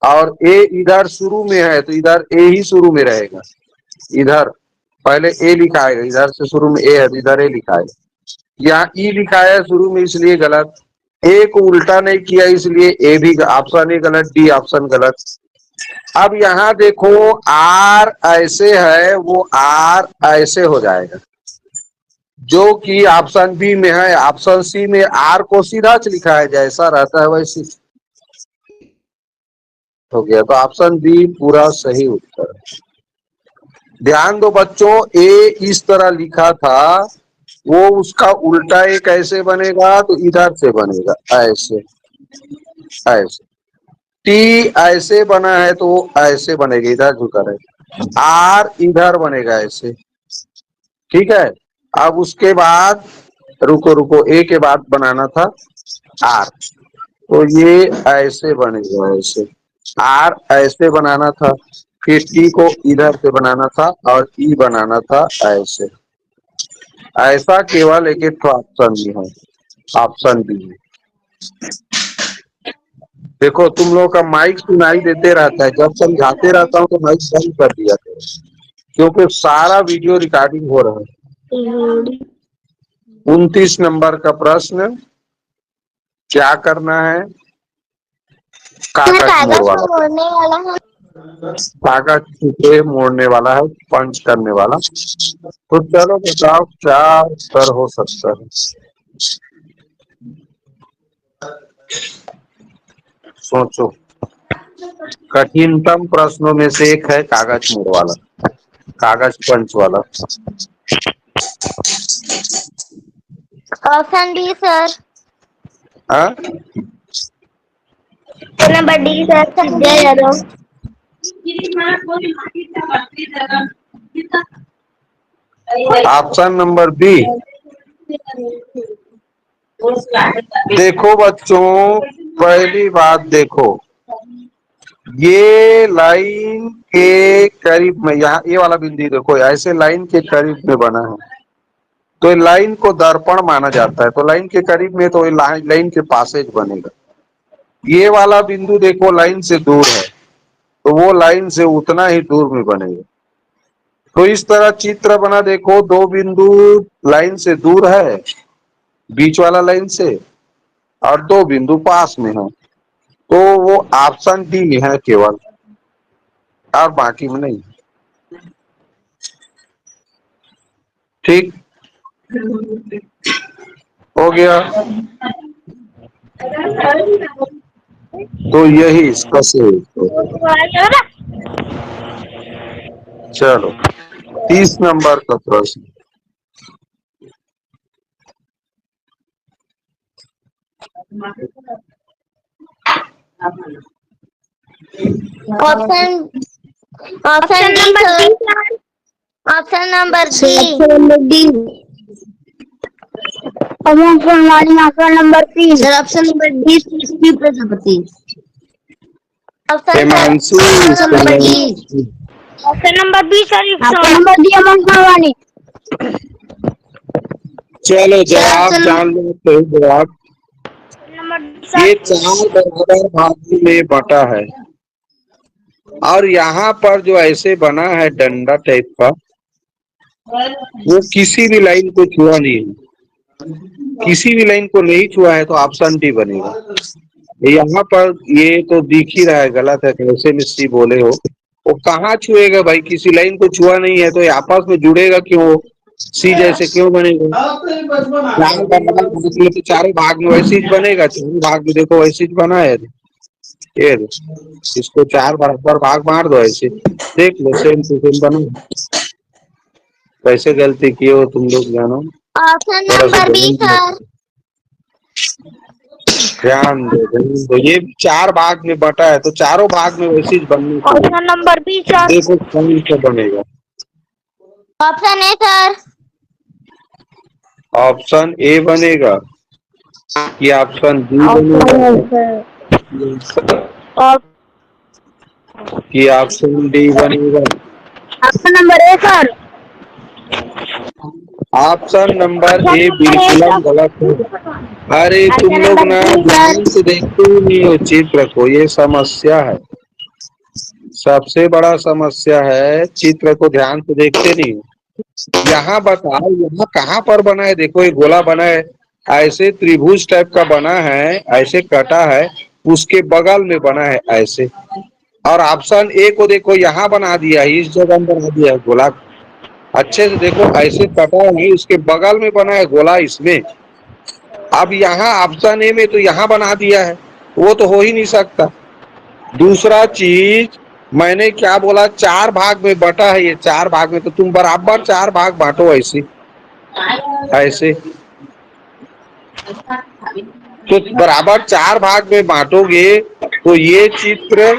और ए इधर शुरू में है तो इधर ए ही शुरू में रहेगा। इधर पहले ए लिखा है, इधर से शुरू में ए है तो इधर ए लिखा है। यहाँ ई लिखा है शुरू में इसलिए गलत, ए को उल्टा नहीं किया इसलिए ए भी ऑप्शन ए गलत, डी ऑप्शन गलत। अब यहाँ देखो आर ऐसे है, वो आर ऐसे हो जाएगा जो कि ऑप्शन बी में है। ऑप्शन सी में आर को सीधा लिखा है, जैसा रहता है वैसे हो गया, तो ऑप्शन बी पूरा सही उत्तर। ध्यान दो बच्चों, ए इस तरह लिखा था, वो उसका उल्टा ए कैसे बनेगा? तो इधर से बनेगा, ऐसे ऐसे। टी ऐसे बना है तो वो ऐसे बनेगा, इधर झुका रहेगा। आर इधर बनेगा ऐसे, ठीक है। अब उसके बाद रुको, ए के बाद बनाना था आर, तो ये ऐसे बनेगा ऐसे। आर ऐसे बनाना था, फिर टी को इधर से बनाना था और ई बनाना था ऐसे। ऐसा केवल एक ऑप्शन भी है, ऑप्शन बी है। देखो तुम लोग का माइक सुनाई देते रहता है, जब समझाते रहता हूँ तो माइक बंद कर दिया क्योंकि सारा वीडियो रिकॉर्डिंग हो रहा है। 29 नंबर का प्रश्न, क्या करना है? कागज मोड़ने वाला है, कागज पे मोड़ने वाला है, पंच करने वाला। तो चलो बताओ क्या उत्तर हो सकता है? सोचो, कठिनतम प्रश्नों में से एक है कागज मोड़ वाला, कागज पंच वाला। Option D sir. हाँ? नंबर डी सर दे दो। Option number B. देखो बच्चों, पहली बात देखो, ये लाइन के करीब में, यहाँ ये वाला बिंदु देखो, ऐसे लाइन के करीब में बना है तो लाइन को दर्पण माना जाता है, तो लाइन के करीब में तो लाइन के पासेज बनेगा। ये वाला बिंदु देखो लाइन से दूर है तो वो लाइन से उतना ही दूर में बनेगा। तो इस तरह चित्र बना, देखो दो बिंदु लाइन से दूर है, बीच वाला लाइन से, और दो बिंदु पास में है, तो वो ऑप्शन डी में है केवल, और बाकी में नहीं। ठीक हो गया, तो यही इसका सही। चलो 30 नंबर का प्रश्न, option option D sir. Option number D. Option number 3 sir option number D Shri Prajapati. Option number D. Option number B sir. Option number D Aman Bhavani. चलो जवाब जान लो, सही जवाब। ये 4 बराबर भागों में बटा है, और यहाँ पर जो ऐसे बना है डंडा टाइप का, वो किसी भी लाइन को छुआ नहीं है, किसी भी लाइन को नहीं छुआ है, तो ऑप्शन डी बनेगा। यहाँ पर ये तो दिख ही रहा है गलत है, कैसे में सी बोले हो, वो कहाँ छुएगा भाई? किसी लाइन को छुआ नहीं है तो ये आपस में जुड़ेगा क्यों? सी जैसे क्यों बनेगा? तो चारों भाग में वैसे ही बनेगा, चारों भाग में देखो वैसे ही बना है। ये इसको 4 बराबर भाग बांट दो ऐसे, देख लो सेम टू सेम बनो। कैसे गलती किए हो तुम लोग जानो, ऑप्शन थोड़ा सा नंबर बी सर। ध्यान दो। ये 4 भाग में बटा है तो चारों भाग में वैसे ही बननी चाहिए। Option number B sir. देखो कौन सा बनेगा। Option A sir. Option A बनेगा कि ऑप्शन बी बनेगा कि ऑप्शन डी बनेगा। Option number A sir. Option number A option number A बिल्कुल सर। गलत है। अरे तुम ऑप्शन लोग नंबर ना बी सर। ध्यान से देखते ही नहीं हो चित्र को, ये समस्या है। सबसे बड़ा समस्या है, चित्र को ध्यान से देखते नहीं हो। यहाँ बताओ यहाँ कहाँ पर बना है, देखो ये गोला बना है, ऐसे त्रिभुज टाइप का बना है, ऐसे कटा है, उसके बगल में बना है ऐसे। और ऑप्शन ए को देखो यहाँ बना दिया, इस जगह में बना दिया है गोला। अच्छे से देखो ऐसे कटा है, उसके बगल में बना है गोला इसमें। अब यहाँ ऑप्शन ए में तो यहाँ बना दिया है, वो तो हो ही नहीं सकता। दूसरा चीज मैंने क्या बोला, 4 भाग में बटा है, ये 4 भाग में तो तुम बराबर 4 भाग बांटो ऐसे ऐसे, तो बराबर 4 भाग में बांटोगे तो ये चित्र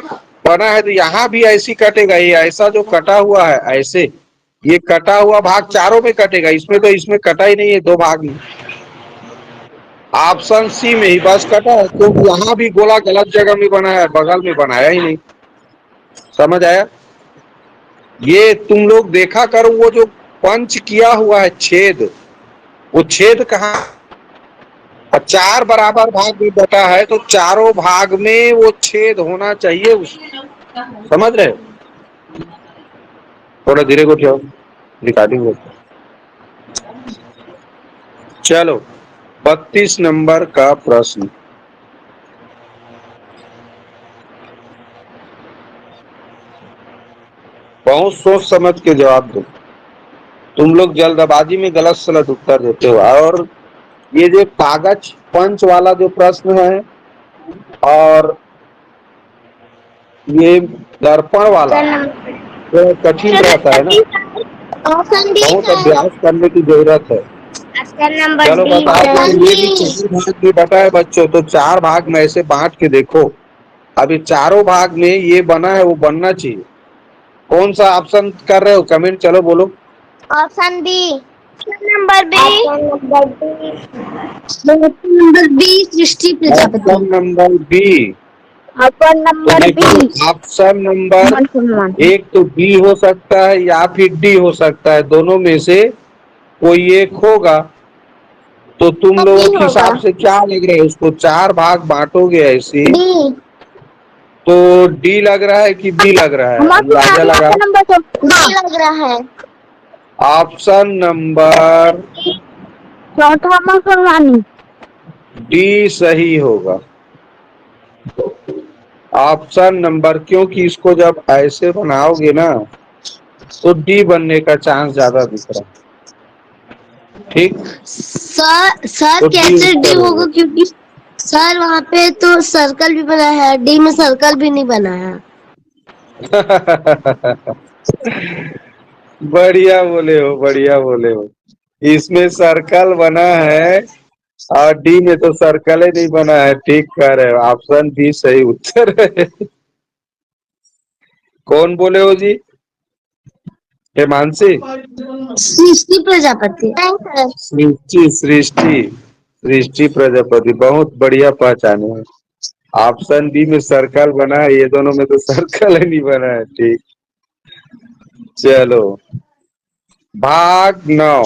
बना है तो यहाँ भी ऐसी कटेगा। ये ऐसा जो कटा हुआ है ऐसे, ये कटा हुआ भाग चारों में कटेगा, इसमें तो इसमें कटा ही नहीं है 2 भाग में। ऑप्शन सी में ही बस कटा है, तो यहाँ भी गोला गलत जगह में बना है, बगल में बनाया ही नहीं। समझ आया? ये तुम लोग देखा करो, वो जो पंच किया हुआ है छेद, वो छेद कहाँ, 4 बराबर भाग में बटा है तो चारों भाग में वो छेद होना चाहिए उस, समझ रहे? थोड़ा धीरे को उठाओ, रिकॉर्डिंग होता। चलो 32 नंबर का प्रश्न, बहुत सोच समझ के जवाब दो। तुम लोग जल्दबाजी में गलत सलत उत्तर देते हो। और ये जो कागज पंच वाला जो प्रश्न है और ये दर्पण वाला तो कठिन रहता है ना, ऑप्शन बी बहुत सर। अभ्यास करने की जरूरत है। ऑप्शन नंबर चलो बी बताओ, सर। तो ये भी 4 भाग में बटा है बच्चों, तो 4 भाग में ऐसे बांट के देखो। अभी चारों भाग में ये बना है, वो बनना चाहिए। कौन सा ऑप्शन कर रहे हो, कमेंट चलो बोलो। Option B. Number B. Number B Srishti Prajapati. Option number B. Option तो नंबर बी। देखो ऑप्शन नंबर एक तो बी हो सकता है या फिर डी हो सकता है, दोनों में से कोई एक होगा। तो तुम तो लोगों बी के होगा। हिसाब से क्या लग रहा है, उसको 4 भाग बांटोगे ऐसे, डी। तो डी लग रहा है कि बी लग रहा है, अंदाजा लगा। नंबर डी लग रहा है। ऑप्शन नंबर चौथा मुसलमानी। डी सही होगा। ऑप्शन नंबर, क्योंकि इसको जब ऐसे बनाओगे ना तो डी बनने का चांस ज्यादा दिख रहा है। ठीक, सर तो कैसे डी उत्तर होगा, क्योंकि सर वहाँ पे तो सर्कल भी बना है, डी में सर्कल भी नहीं बना है। बढ़िया बोले हो, बढ़िया बोले हो। इसमें सर्कल बना है और डी में तो सर्कल ही नहीं बना है। ठीक कह रहे हो, ऑप्शन बी सही उत्तर है। कौन बोले हो जी? हिमांशी? सृष्टि प्रजापति। सृष्टि सृष्टि सृष्टि प्रजापति, बहुत बढ़िया पहचाने हैं। ऑप्शन बी में सर्कल बना है, ये दोनों में तो सर्कल ही नहीं बना है। ठीक, चलो भाग 9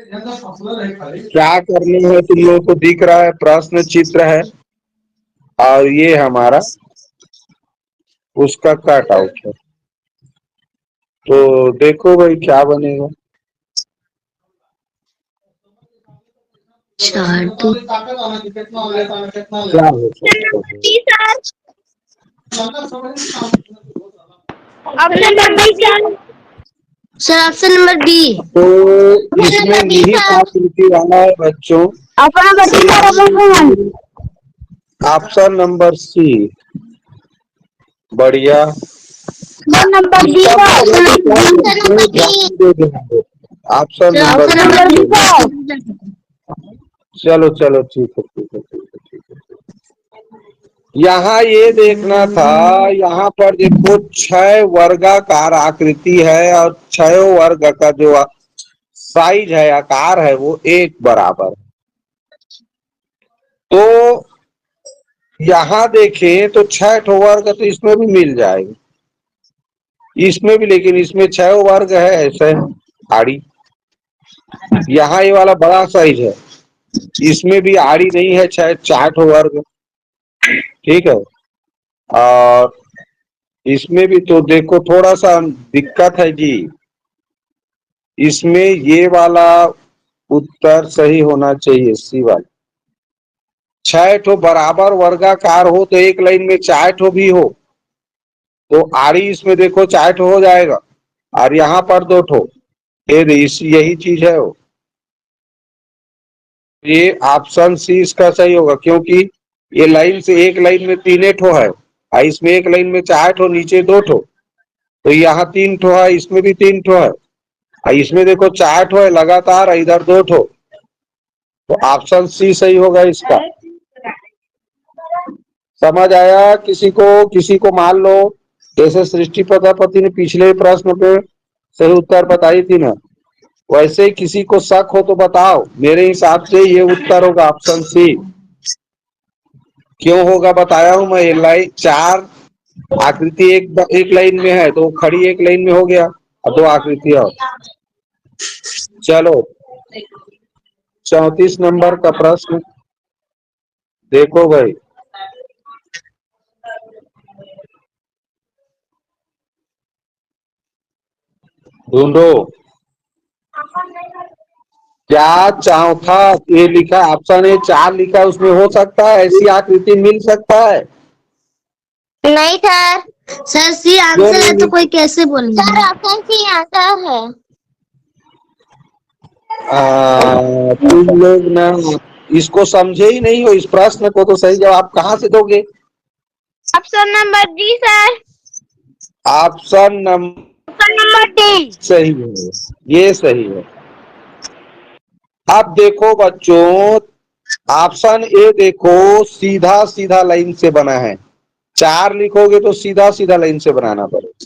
क्या करनी है तुम लोगों को दिख रहा है, प्रश्न चित्र है और ये हमारा उसका कट आउट है। तो देखो भाई क्या बनेगा। 4 2 क्या हो सकता है? Sir option number D. तो इसमें यही पात्रता वाला है बच्चों। Option number D. Option number C. बढ़िया। Number D option number number D. D. चलो चलो ठीक है ठीक है ठीक है ठीक है। यहाँ ये देखना था, यहाँ पर देखो 6 वर्गाकार आकृति है और 6 वर्ग का जो साइज है, आकार है, वो एक बराबर। तो यहाँ देखें तो 6 वर्ग तो इसमें भी मिल जाएगा, इसमें भी, लेकिन इसमें 6 वर्ग है ऐसे आड़ी। यहाँ ये वाला बड़ा साइज है, इसमें भी आड़ी नहीं है, 4 वर्ग। ठीक है। और इसमें भी तो देखो थोड़ा सा दिक्कत है जी, इसमें ये वाला उत्तर सही होना चाहिए, सी वाला। 6 बराबर वर्गाकार हो तो एक लाइन में 4 भी हो तो आड़ी इसमें देखो 4 हो जाएगा, और यहाँ पर 2 यही चीज है वो। ये ऑप्शन सी इसका सही होगा, क्योंकि ये लाइन से एक लाइन में 3 है, और इसमें एक लाइन में 4 नीचे 2, तो यहाँ 3 है, इसमें भी 3 है, और इसमें देखो 4 है लगातार, इधर 2, तो ऑप्शन सी सही होगा इसका। समझ आया किसी को? किसी को मान लो जैसे सृष्टि प्रजापति ने पिछले प्रश्न पे सही उत्तर बताई थी ना, वैसे ही किसी को शक हो तो बताओ। मेरे हिसाब से ये उत्तर होगा ऑप्शन सी। क्यों होगा बताया हूं मैं। लाइन 4 आकृति एक लाइन में है तो खड़ी एक लाइन में हो गया, और 2 आकृतियां। चलो 34 नंबर का प्रश्न देखो भाई। ढूंढो क्या चौथा ये लिखा, ऑप्शन ए 4 लिखा, उसमें हो सकता है ऐसी आकृति मिल सकता है? नहीं सर सी आंसर है तो कोई कैसे बोलेगा? सर ऑप्शन सी आंसर है। तुम लोग ना इसको समझे ही नहीं हो, इस प्रश्न को तो सही जवाब कहाँ से दोगे? Option number D sir. Option number D सही है, ये सही है। अब देखो बच्चों, ऑप्शन ए देखो सीधा सीधा लाइन से बना है, 4 लिखोगे तो सीधा सीधा लाइन से बनाना पड़ेगा।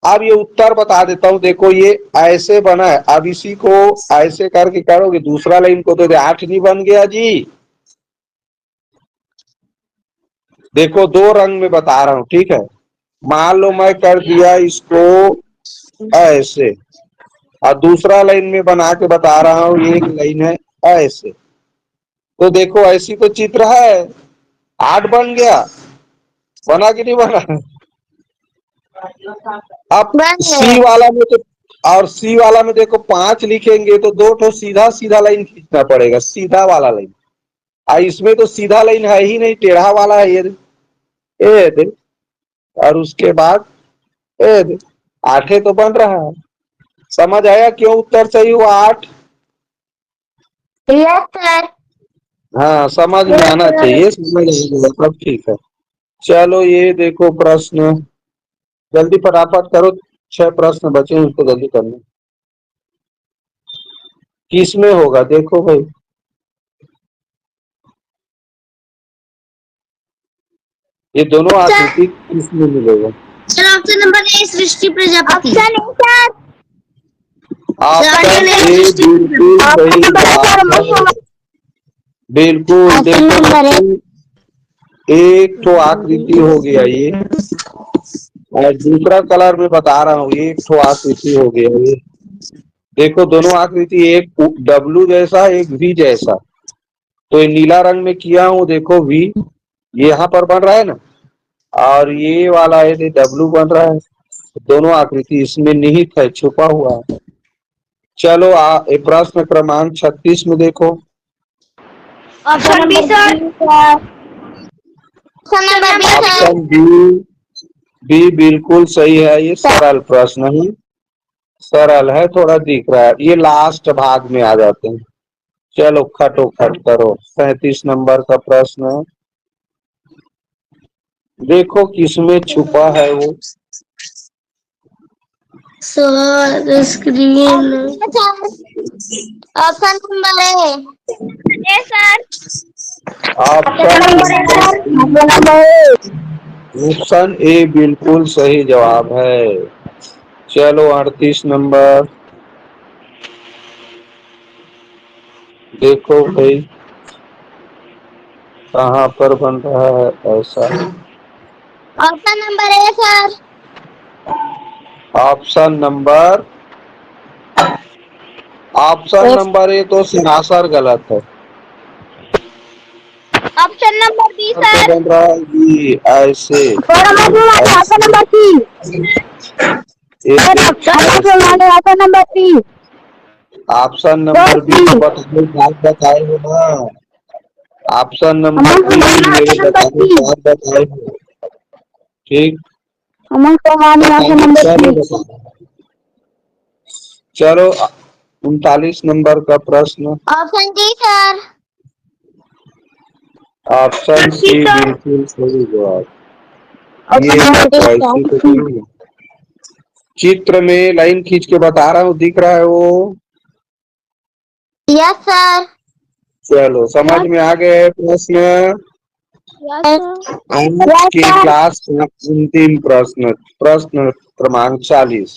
अब ये उत्तर बता देता हूं, देखो ये ऐसे बना है, अब इसी को ऐसे करके करोगे, दूसरा लाइन को तो 8 नहीं बन गया जी। देखो 2 रंग में बता रहा हूं, ठीक है। मान लो मैं कर दिया इसको ऐसे, और दूसरा लाइन में बना के बता रहा हूं, एक लाइन है ऐसे, तो देखो ऐसी तो चित्र है, 8 बन गया, बना कि नहीं बना? अब सी वाला में तो, और सी वाला में देखो 5 लिखेंगे तो 2 सीधा सीधा लाइन खींचना पड़ेगा, सीधा वाला लाइन। इसमें तो सीधा लाइन है ही नहीं, टेढ़ा वाला है ये दे, और उसके बाद 8 तो बन रहा है। समझ आया क्यों उत्तर सही हुआ 8? Yes sir. हाँ समझ में आना चाहिए, समझ सब ठीक है। चलो ये देखो प्रश्न, जल्दी फटाफट करो, 6 प्रश्न बचे उसको जल्दी करना। किस में होगा देखो भाई, ये दोनों आकृति किस में मिलेगा? Sir option number A Srishti Prajapati. Option A बिल्कुल सही जवाब, बिल्कुल। देखो एक तो आकृति हो गया ये, और दूसरा कलर में बता रहा हूँ, एक तो आकृति हो गया ये। देखो दोनों आकृति, एक डब्लू जैसा एक वी जैसा, तो ये नीला रंग में किया हूँ, देखो वी ये यहाँ पर बन रहा है ना, और ये वाला है डब्लू बन रहा है। दोनों आकृति इसमें निहित है, छुपा हुआ है। चलो प्रश्न क्रमांक 36 में देखो। Option B sir. Option B बिल्कुल सही है, ये सरल प्रश्न है, सरल है, थोड़ा दिख रहा है, ये लास्ट भाग में आ जाते हैं। चलो खटोखट करो। 37 नंबर का प्रश्न देखो किसमें छुपा है वो। Sir screen option number A sir. Option ए बिल्कुल सही जवाब है। चलो 38 नंबर देखो भाई कहाँ पर बन रहा है ऐसा। Option number A sir. Option number A तो सरासर गलत है। ऑप्शन नंबर बी तो सर। बन रहा है ये ऐसे option number C. Option number C. Option number B बताए हो ना। ऑप्शन नंबर बी मेरे बताए हो। ठीक Aman Somani option number C. चलो 39 नंबर का प्रश्न। Option D sir. Option C बिल्कुल सही जवाब। ये ऐसे तो नहीं है। चित्र में लाइन खींच के बता रहा हूँ दिख रहा है वो। Yes sir. चलो समझ में आ गए प्रश्न। आज की क्लास का अंतिम प्रश्न प्रश्न क्रमांक 40।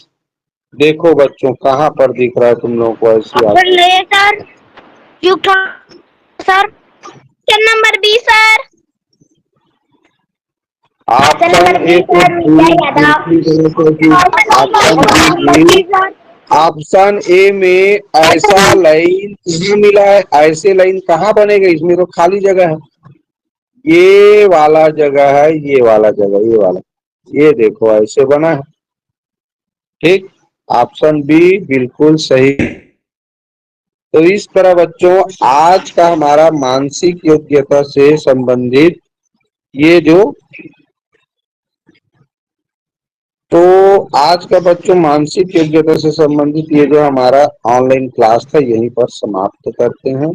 देखो बच्चों कहाँ पर दिख रहा है तुम लोगों को ऐसी sir sir option number B sir. Option A में ऐसा लाइन कहाँ मिला है। ऐसे लाइन कहाँ बनेगा इसमें तो खाली जगह है। ये वाला जगह है ये वाला जगह ये वाला ये देखो ऐसे बना है। ठीक ऑप्शन बी बिल्कुल सही। तो इस तरह बच्चों आज का हमारा मानसिक योग्यता से संबंधित ये जो तो आज का बच्चों मानसिक योग्यता से संबंधित ये जो हमारा ऑनलाइन क्लास था यहीं पर समाप्त करते हैं।